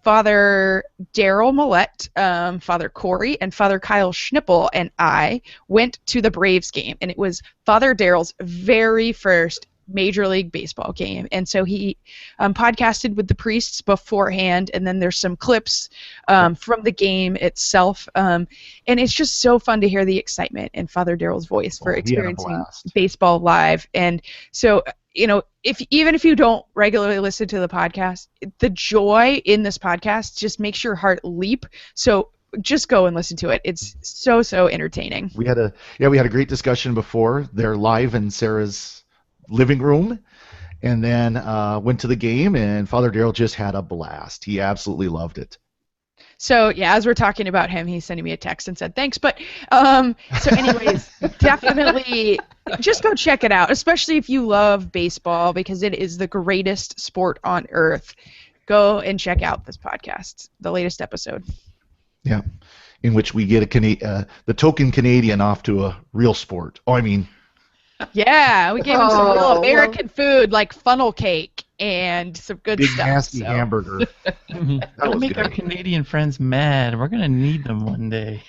Father Daryl Millette, Father Corey, and Father Kyle Schnippel and I went to the Braves game, and it was Father Daryl's very first Major League Baseball game, and so he podcasted with the priests beforehand, and then there's some clips from the game itself, and it's just so fun to hear the excitement in Father Daryl's voice for He had a experiencing blast. baseball live. And so, even if you don't regularly listen to the podcast, the joy in this podcast just makes your heart leap. So just go and listen to it. It's so entertaining. We had a great discussion before. They're live in Sarah's living room, and then went to the game, and Father Daryl just had a blast. He absolutely loved it. So yeah, as we're talking about him, he's sending me a text and said thanks. But so anyways, definitely just go check it out, especially if you love baseball, because it is the greatest sport on earth. Go and check out this podcast, the latest episode. Yeah, in which we get the token Canadian off to a real sport. Oh, I mean, Yeah, we gave him some real Oh, American food like funnel cake and some good big stuff. nasty so. hamburger. Don't was make our good. Canadian friends mad. We're gonna need them one day.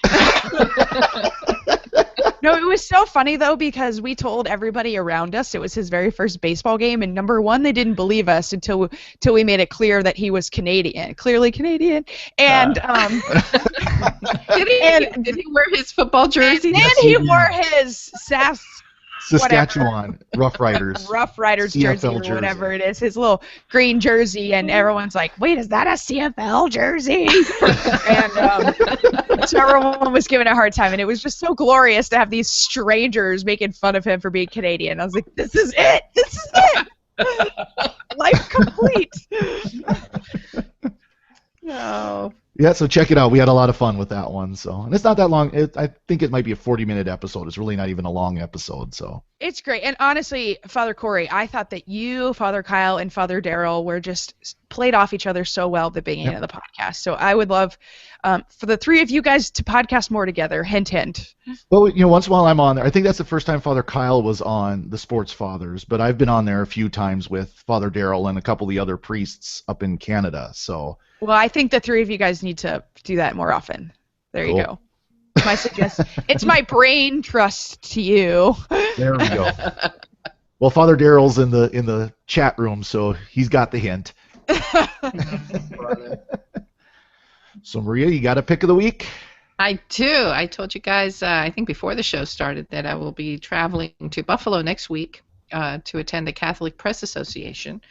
No, it was so funny though because we told everybody around us it was his very first baseball game, and number one, they didn't believe us until we made it clear that he was Canadian, clearly Canadian, and Did he wear his football jersey? and then he wore his Saskatchewan Rough Riders. Rough Riders jersey CFL or whatever it is, his little green jersey, and everyone's like, wait, is that a CFL jersey? And so everyone was giving a hard time, and it was just so glorious to have these strangers making fun of him for being Canadian. I was like, this is it! This is it! Life complete! No. Yeah, so check it out. We had a lot of fun with that one. So, and it's not that long. I think it might be a 40-minute episode. It's really not even a long episode. So. It's great. And honestly, Father Corey, I thought that you, Father Kyle, and Father Daryl were just played off each other so well at the beginning of the podcast. So I would love for the three of you guys to podcast more together. Hint, hint. Well, once in a while I'm on there. I think that's the first time Father Kyle was on the Sports Fathers, but I've been on there a few times with Father Daryl and a couple of the other priests up in Canada. So. Well, I think the three of you guys need to do that more often. There you Cool. go. My suggestion. It's my brain trust to you. There we go. Well, Father Daryl's in the chat room, so he's got the hint. So, Maria, you got a pick of the week? I do. I told you guys, I think before the show started, that I will be traveling to Buffalo next week to attend the Catholic Press Association.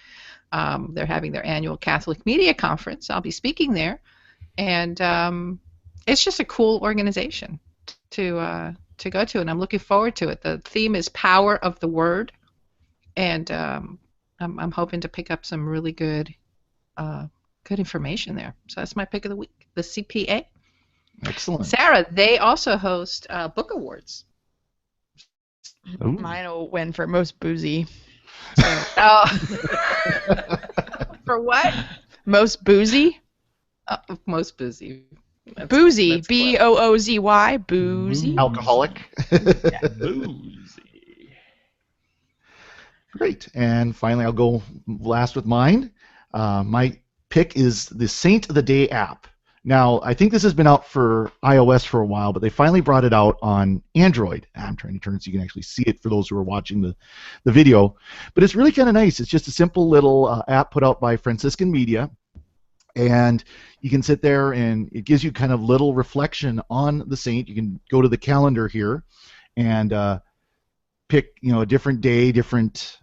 They're having their annual Catholic Media Conference. I'll be speaking there, and it's just a cool organization to go to, and I'm looking forward to it. The theme is Power of the Word, and I'm hoping to pick up some really good information there. So that's my pick of the week, the CPA. Excellent. Sarah, they also host book awards. Ooh. Mine will win for most boozy. Oh. For what? Most boozy? Most boozy. Boozy. That's close. Boozy. Boozy. Alcoholic. Boozy. Great. And finally, I'll go last with mine. My pick is the Saint of the Day app. Now, I think this has been out for iOS for a while, but they finally brought it out on Android. I'm trying to turn it so you can actually see it for those who are watching the video. But it's really kind of nice. It's just a simple little app put out by Franciscan Media. And you can sit there, and it gives you kind of little reflection on the saint. You can go to the calendar here and pick, a different day, different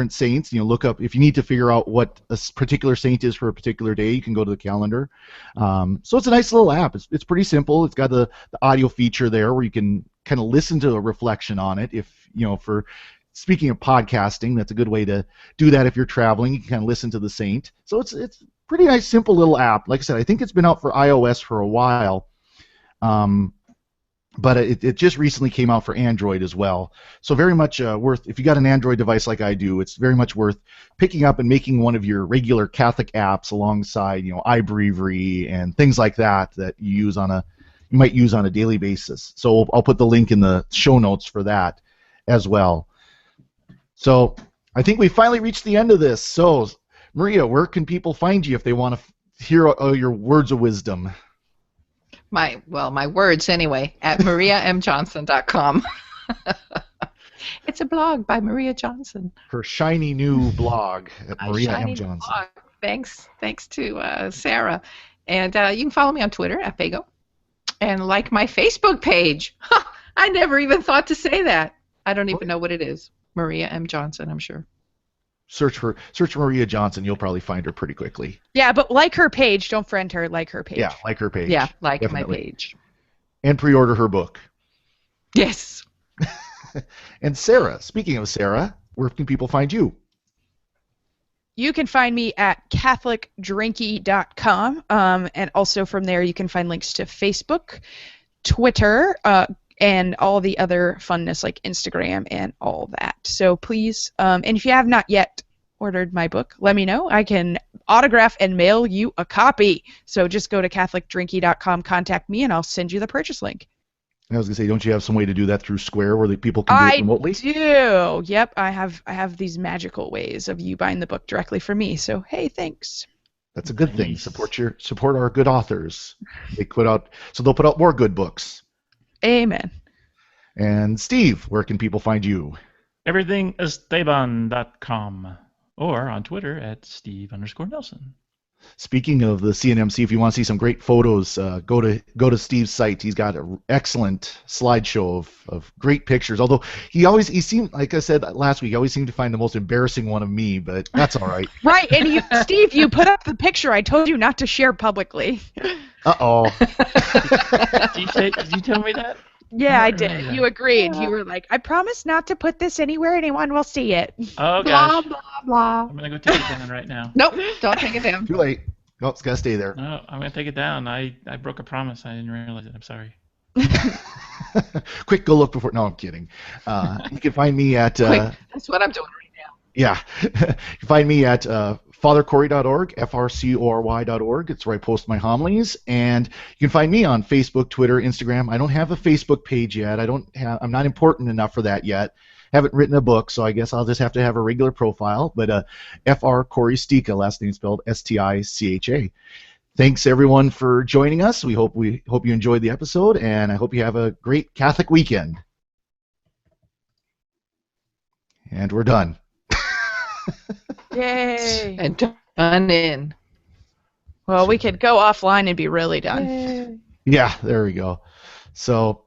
saints. Look up if you need to figure out what a particular saint is for a particular day. You can go to the calendar. So it's a nice little app. It's pretty simple. It's got the audio feature there where you can kind of listen to a reflection on it. If for speaking of podcasting, that's a good way to do that. If you're traveling, you can kind of listen to the saint. So it's pretty nice, simple little app. Like I said, I think it's been out for iOS for a while. But it just recently came out for Android as well. So very much worth, if you got an Android device like I do, it's very much worth picking up and making one of your regular Catholic apps alongside, iBreviary and things like that you might use on a daily basis. So I'll put the link in the show notes for that as well. So I think we finally reached the end of this. So Maria, where can people find you if they want to hear your words of wisdom? My words anyway, at mariamjohnson.com. It's a blog by Maria Johnson. Her shiny new blog at Maria M. Johnson. Blog. Thanks to Sarah. And you can follow me on Twitter at Fago. And like my Facebook page. I never even thought to say that. I don't even know what it is. Maria M. Johnson, I'm sure. Search for Maria Johnson. You'll probably find her pretty quickly. Yeah, but like her page. Don't friend her. Like her page. Yeah, like her page. Yeah, like Definitely. my page. And pre-order her book. Yes. And Sarah, speaking of Sarah, where can people find you? You can find me at catholicdrinky.com, and also from there you can find links to Facebook, Twitter, and all the other funness like Instagram and all that. So please, and if you have not yet ordered my book, let me know. I can autograph and mail you a copy. So just go to catholicdrinky.com, contact me, and I'll send you the purchase link. I was going to say, don't you have some way to do that through Square where the people can do it remotely? I do. Yep, I have these magical ways of you buying the book directly from me. So hey, thanks. That's a good thing. Support our good authors. They'll put out more good books. Amen. And Steve, where can people find you? Everythingesteban.com or on Twitter at Steve_Nelson. Speaking of the CNMC, if you want to see some great photos, go to Steve's site. He's got an excellent slideshow of great pictures. Although he seemed, like I said last week, he always seemed to find the most embarrassing one of me, but that's all right. Right, and Steve, you put up the picture I told you not to share publicly. Uh-oh. Did you tell me that? Yeah, I did. You agreed. You were like, I promise not to put this anywhere anyone will see it. Oh, gosh. Blah, blah, blah. I'm going to go take it down right now. Nope, don't take it down. Too late. No, it's got to stay there. No, I'm going to take it down. I broke a promise. I didn't realize it. I'm sorry. Quick, go look before. No, I'm kidding. You can find me at. Quick, that's what I'm doing right now. Yeah. You can find me at fathercory.org, frcory.org. It's where I post my homilies. And you can find me on Facebook, Twitter, Instagram. I don't have a Facebook page yet. I'm not important enough for that yet. Haven't written a book, so I guess I'll just have to have a regular profile. But Fr Cory Sticha, last name spelled Sticha. Thanks everyone for joining us. We hope you enjoyed the episode, and I hope you have a great Catholic weekend. And we're done. Yay! And done in. Well, we could go offline and be really done. Yay. Yeah, there we go. So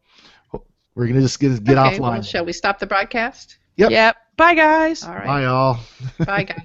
we're gonna just get offline. Well, shall we stop the broadcast? Yep. Yep. Bye, guys. All right. Bye, all. Bye, guys.